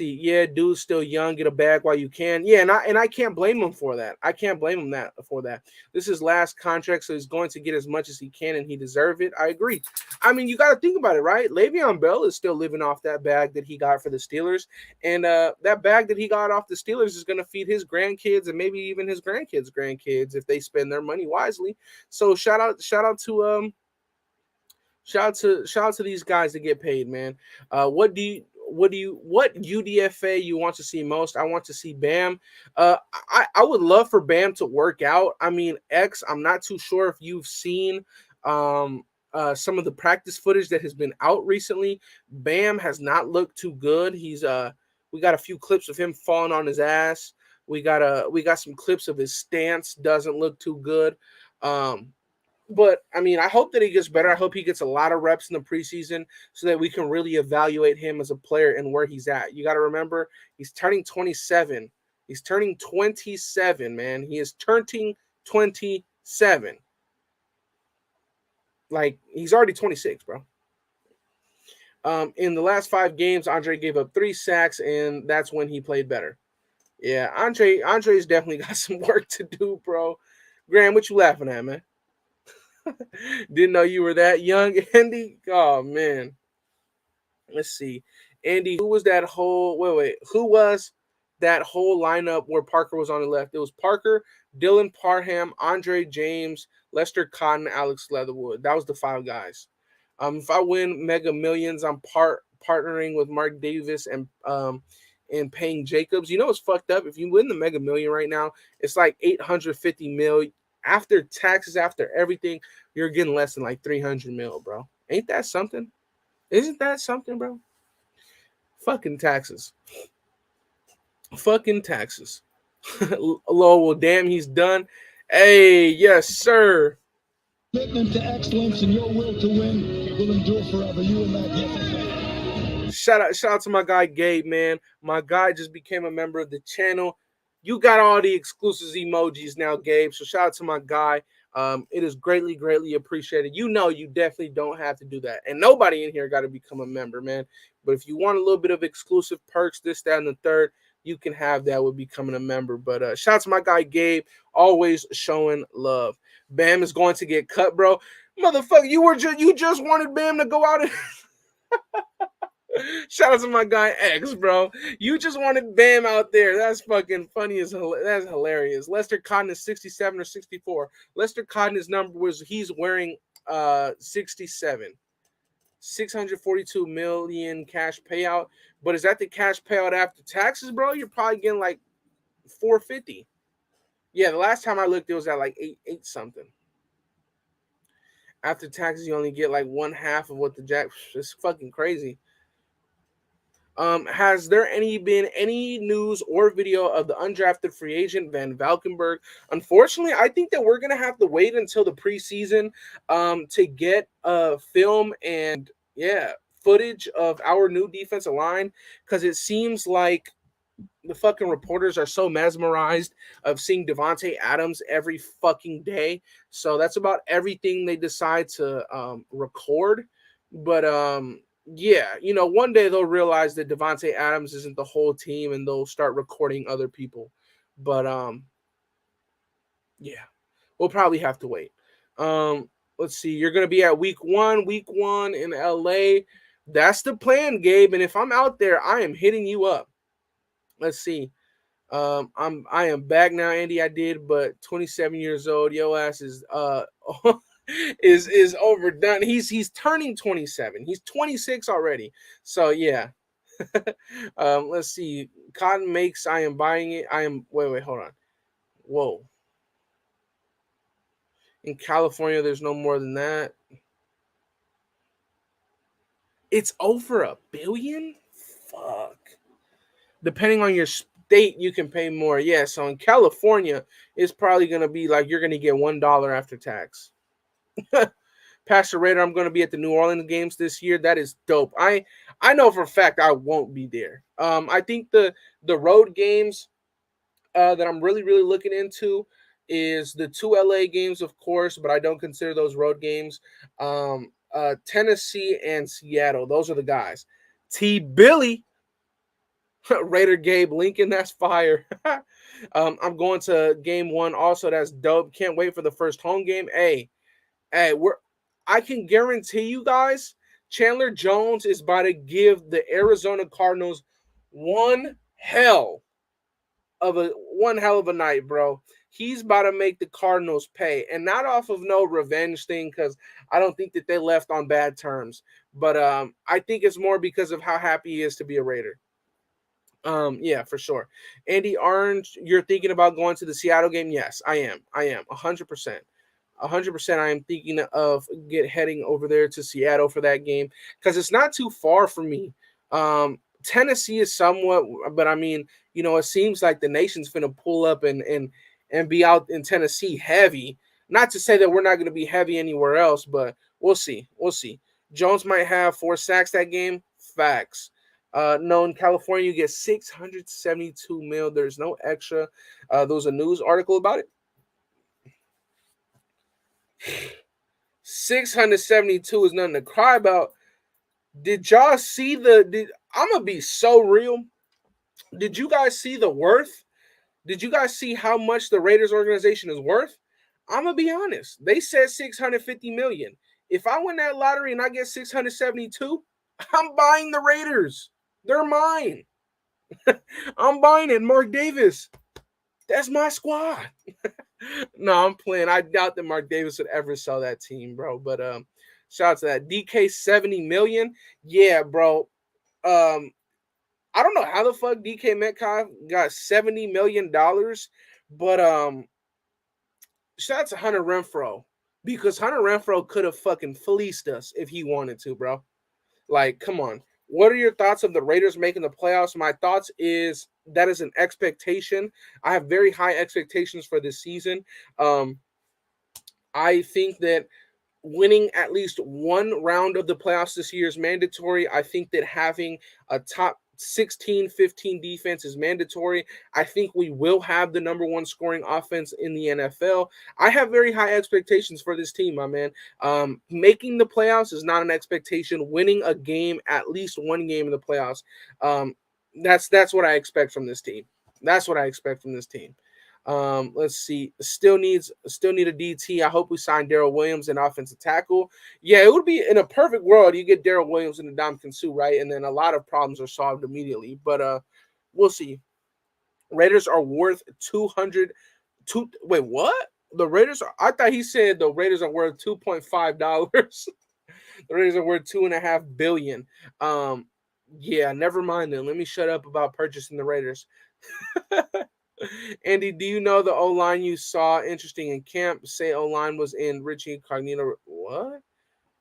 Yeah, dude's still young. Get a bag while you can. Yeah, and I can't blame him for that. I can't blame him for that. This is his last contract, so he's going to get as much as he can, and he deserves it. I agree. I mean, you got to think about it, right? Le'Veon Bell is still living off that bag that he got for the Steelers, and that bag that he got off the Steelers is going to feed his grandkids and maybe even his grandkids if they spend their money wisely. So shout out to these guys that get paid, man. What UDFA you want to see most? I want to see Bam. I would love for Bam to work out. I mean, I'm not too sure if you've seen some of the practice footage that has been out recently. Bam has not looked too good. We got a few clips of him falling on his ass. We got some clips of his stance. Doesn't look too good. But I mean, I hope that he gets better. I hope he gets a lot of reps in the preseason so that we can really evaluate him as a player and where he's at. You got to remember, he's turning 27. He's turning 27, man. He is turning 27. Like, he's already 26, bro. In the last 5 games, Andre gave up 3 sacks, and that's when he played better. Yeah, Andre's definitely got some work to do, bro. Graham, what you laughing at, man? Didn't know you were that young, Andy. Oh man. Let's see. Andy, who was that whole lineup where Parker was on the left? It was Parker, Dylan Parham, Andre James, Lester Cotton, Alex Leatherwood. That was the 5 guys. If I win Mega Millions, I'm partnering with Mark Davis and paying Jacobs. You know what's fucked up? If you win the Mega Million right now, it's like $850 million. After taxes, after everything, you're getting less than like $300 million, bro. Ain't that something? Isn't that something, bro? Fucking taxes. Fucking taxes. Well, damn, he's done. Hey, yes, sir. Commitment to excellence and your will to win will endure forever. You and magnificent. Shout out to my guy Gabe, man. My guy just became a member of the channel. You got all the exclusive emojis now, Gabe. So shout out to my guy. It is greatly, greatly appreciated. You know, you definitely don't have to do that. And nobody in here got to become a member, man. But if you want a little bit of exclusive perks, this, that, and the third, you can have that with becoming a member. But shout out to my guy Gabe, always showing love. Bam is going to get cut, bro. Motherfucker, you just wanted Bam to go out and shout out to my guy X, bro. You just wanted Bam out there. That's fucking funny as that's hilarious. Lester Cotton is 67 or 64. Lester Cotton's number he's wearing 67. 642 million cash payout. But is that the cash payout after taxes, bro? You're probably getting like 450. Yeah, the last time I looked, it was at like eight something. After taxes, you only get like 1/2 of what the Jack. It's fucking crazy. Has there been any news or video of the undrafted free agent Van Valkenburg? Unfortunately, I think that we're gonna have to wait until the preseason to get film and footage of our new defensive line, because it seems like the fucking reporters are so mesmerized of seeing Devontae Adams every fucking day. So that's about everything they decide to record. But yeah, one day they'll realize that Devontae Adams isn't the whole team and they'll start recording other people. But yeah, we'll probably have to wait. Let's see. You're gonna be at week one in LA. That's the plan, Gabe. And if I'm out there, I am hitting you up. Let's see. I am back now, Andy. I did, but 27 years old. Yo ass is is overdone. He's turning 27. He's 26 already. So yeah. Let's see. Cotton makes. I am buying it. I am. Wait. Hold on. Whoa. In California, there's no more than that. It's over $1 billion? Fuck. Depending on your state, you can pay more. Yeah, so in California, it's probably going to be like you're going to get $1 after tax. Pastor Raider, I'm going to be at the New Orleans games this year. That is dope. I know for a fact I won't be there. I think the road games that I'm really looking into is the 2 LA games, of course, but I don't consider those road games. Tennessee and Seattle, those are the guys. T. Billy, Raider Gabe Lincoln, that's fire. I'm going to game 1 also. That's dope. Can't wait for the first home game. Hey, I can guarantee you guys, Chandler Jones is about to give the Arizona Cardinals one hell of a night, bro. He's about to make the Cardinals pay, and not off of no revenge thing, because I don't think that they left on bad terms. But I think it's more because of how happy he is to be a Raider. Yeah, for sure. Andy Orange, you're thinking about going to the Seattle game? Yes, I am. 100%. 100%. I am thinking of heading over there to Seattle for that game because it's not too far from me. Tennessee is somewhat, but I mean, it seems like the nation's going to pull up and be out in Tennessee heavy. Not to say that we're not going to be heavy anywhere else, but we'll see. We'll see. Jones might have 4 sacks that game. Facts. No, in California, you get $672 million. There's no extra. There was a news article about it. 672 is nothing to cry about. Did y'all see I'm gonna be so real. Did you guys see the worth? Did you guys see how much the Raiders organization is worth? I'm gonna be honest. They said 650 million. If I win that lottery and I get 672, I'm buying the Raiders. They're mine. I'm buying it. Mark Davis. That's my squad. No, I'm playing. I doubt that Mark Davis would ever sell that team, bro. But shout out to that. DK 70 million. Yeah, bro. I don't know how the fuck DK Metcalf got $70 million, but shout out to Hunter Renfrow, because Hunter Renfrow could have fucking fleeced us if he wanted to, bro. Like, come on. What are your thoughts of the Raiders making the playoffs? My thoughts is that is an expectation. I have very high expectations for this season. I think that winning at least one round of the playoffs this year is mandatory. I think that having a top 16, 15 defense is mandatory. I think we will have the number 1 scoring offense in the NFL. I have very high expectations for this team, my man. Making the playoffs is not an expectation. Winning a game, at least one game in the playoffs, that's what I expect from this team. That's what I expect from this team. Let's see. Still need a DT. I hope we sign Darrell Williams, an offensive tackle. Yeah, it would be in a perfect world. You get Darrell Williams and Ndamukong Suh, right? And then a lot of problems are solved immediately. But we'll see. Raiders are worth 200. Wait, what? The Raiders are. I thought he said the Raiders are worth $2.5. The Raiders are worth $2.5 billion. Yeah, never mind then. Let me shut up about purchasing the Raiders. Andy, do you know the O-line you saw interesting in camp? Say O-line was in Richie Cognito. What?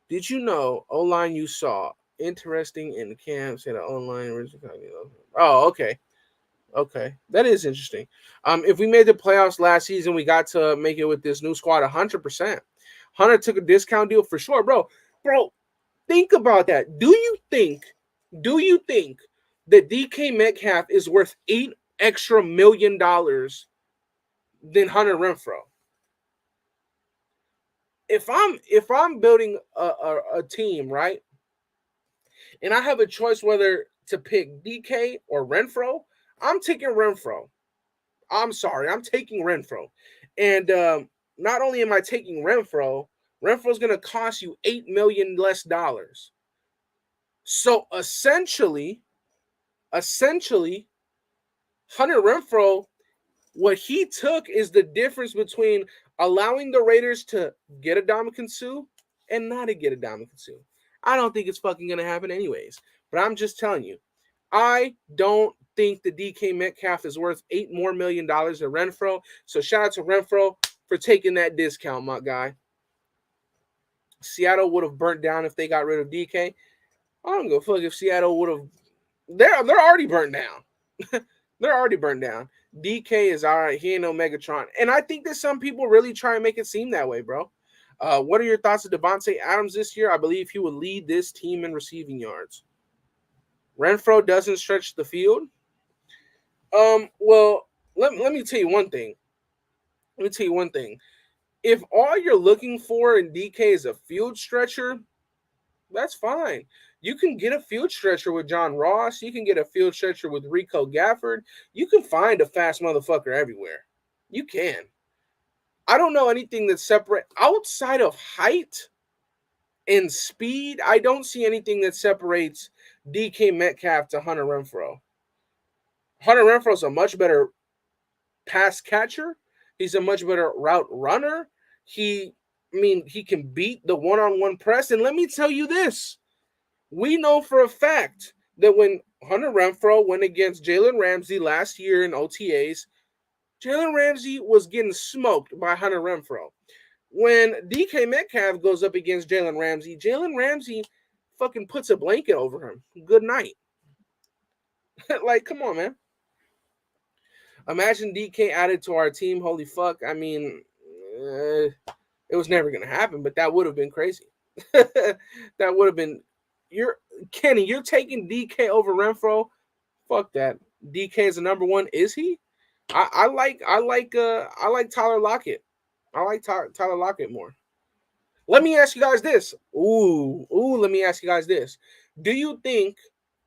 Did you know O-line you saw interesting in camp? Say the O-line Richie Cognito. Oh, okay. Okay. That is interesting. If we made the playoffs last season, we got to make it with this new squad 100%. Hunter took a discount deal for sure, bro. Bro, think about that. Do you think that DK Metcalf is worth $8 extra million than Hunter Renfrow? If I'm building a team, right, and I have a choice whether to pick DK or Renfro, I'm taking Renfro. I'm sorry, I'm taking Renfro. And not only am I taking Renfro's going to cost you $8 million less dollars. So essentially, Hunter Renfro, what he took is the difference between allowing the Raiders to get a Ndamukong Suh and not to get a Ndamukong Suh. I don't think it's fucking going to happen anyways. But I'm just telling you, I don't think the DK Metcalf is worth $8 more million than Renfro. So shout out to Renfro for taking that discount, my guy. Seattle would have burnt down if they got rid of DK. I don't give a fuck if Seattle would have. They're already burnt down. They're already burnt down. DK is all right. He ain't no Megatron. And I think that some people really try and make it seem that way, bro. What are your thoughts of Devontae Adams this year? I believe he would lead this team in receiving yards. Renfro doesn't stretch the field. Well, let me tell you one thing. If all you're looking for in DK is a field stretcher, that's fine. You can get a field stretcher with John Ross. You can get a field stretcher with Rico Gafford. You can find a fast motherfucker everywhere. You can. I don't know anything that's separate outside of height and speed. I don't see anything that separates DK Metcalf to Hunter Renfro. Hunter Renfro is a much better pass catcher. He's a much better route runner. He can beat the one-on-one press. And let me tell you this. We know for a fact that when Hunter Renfro went against Jalen Ramsey last year in OTAs, Jalen Ramsey was getting smoked by Hunter Renfro. When DK Metcalf goes up against Jalen Ramsey fucking puts a blanket over him. Good night. Like, come on, man. Imagine DK added to our team. Holy fuck. I mean, it was never going to happen, but that would have been crazy. That would have been. Kenny, you're taking DK over Renfro? Fuck that. DK is the number one. Is he? I like Tyler Lockett. I like Tyler Lockett more. Let me ask you guys this. Let me ask you guys this. Do you think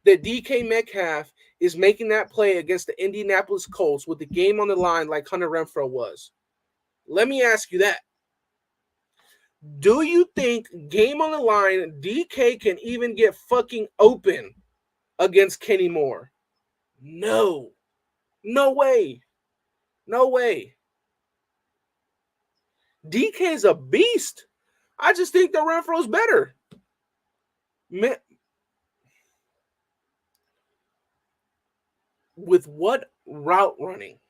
that DK Metcalf is making that play against the Indianapolis Colts with the game on the line like Hunter Renfro was? Let me ask you that. Do you think game on the line, DK can even get fucking open against Kenny Moore? No. No way. No way. DK is a beast. I just think that Renfro's better. With what route running?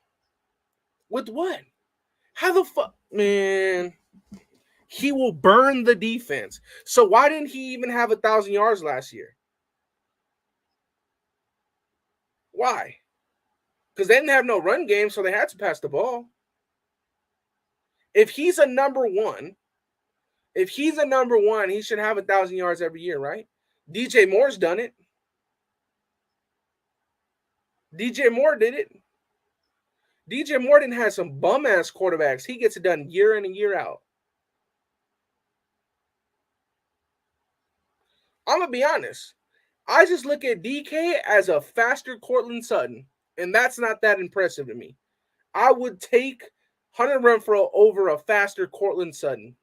With what? How the fuck? Man. He will burn the defense. So why didn't he even have 1,000 yards last year? Why? Because they didn't have no run game, so they had to pass the ball. If he's a number one, he should have 1,000 yards every year, right? DJ Moore's done it. DJ Moore did it. DJ Moore didn't have some bum-ass quarterbacks. He gets it done year in and year out. I'm going to be honest. I just look at DK as a faster Cortland Sutton, and that's not that impressive to me. I would take Hunter Renfro over a faster Cortland Sutton.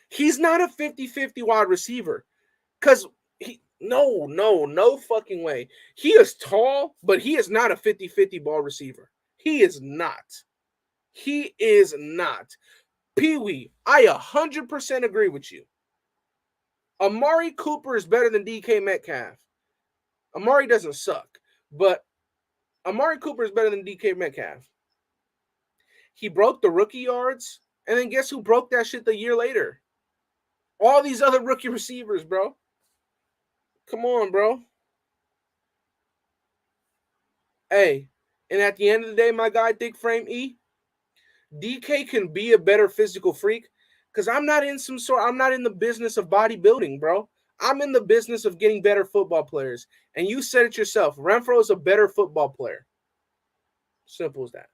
He's not a 50-50 wide receiver because no fucking way. He is tall, but he is not a 50-50 ball receiver. He is not. Pee-wee, I 100% agree with you. Amari Cooper is better than DK Metcalf. Amari doesn't suck, but Amari Cooper is better than DK Metcalf. He broke the rookie yards, and then guess who broke that shit the year later? All these other rookie receivers, bro. Come on, bro. Hey, and at the end of the day, my guy, Thick Frame E, DK can be a better physical freak because I'm not in the business of bodybuilding, bro. I'm in the business of getting better football players. And you said it yourself. Renfro is a better football player. Simple as that.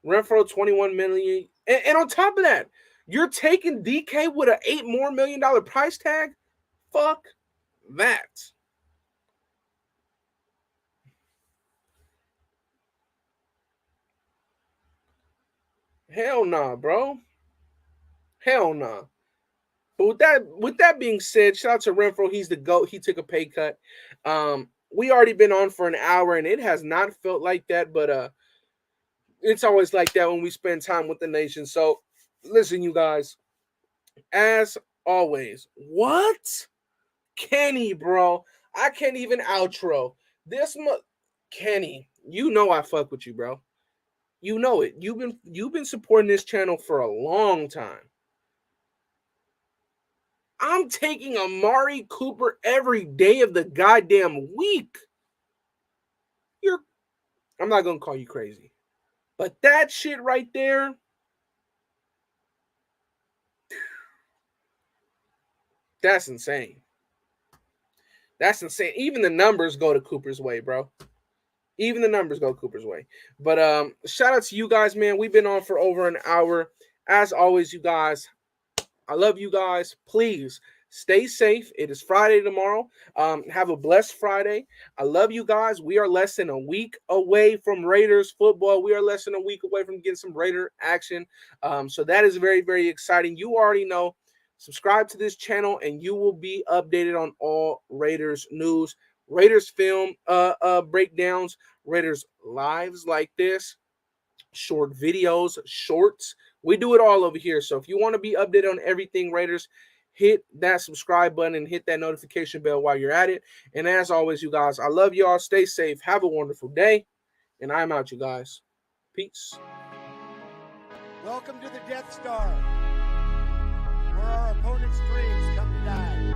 Renfro, $21 million. And on top of that, You're taking DK with an $8 million price tag? Fuck that. Hell nah, bro. Hell nah. But with that being said, shout out to Renfro. He's the GOAT. He took a pay cut. We already been on for an hour, and it has not felt like that, but it's always like that when we spend time with the nation. So listen, you guys, as always, what? Kenny, bro. I can't even outro. Kenny, you know I fuck with you, bro. You know it. You've been supporting this channel for a long time. I'm taking Amari Cooper every day of the goddamn week. I'm not gonna call you crazy. But that shit right there, that's insane. That's insane. Even the numbers go to Cooper's way, bro. Even the numbers go Cooper's way. But shout out to you guys, man. We've been on for over an hour. As always, you guys, I love you guys. Please stay safe. It is Friday tomorrow. Have a blessed Friday. I love you guys. We are less than a week away from Raiders football. We are less than a week away from getting some Raider action. So that is very, very exciting. You already know. Subscribe to this channel, and you will be updated on all Raiders news, Raiders film breakdowns, Raiders lives like this, short videos, shorts. We do it all over here. So if you want to be updated on everything Raiders, hit that subscribe button and hit that notification bell while you're at it. And as always, you guys, I love y'all. Stay safe. Have a wonderful day. And I'm out, you guys. Peace. Welcome to the Death Star, where our opponent's dreams come to die.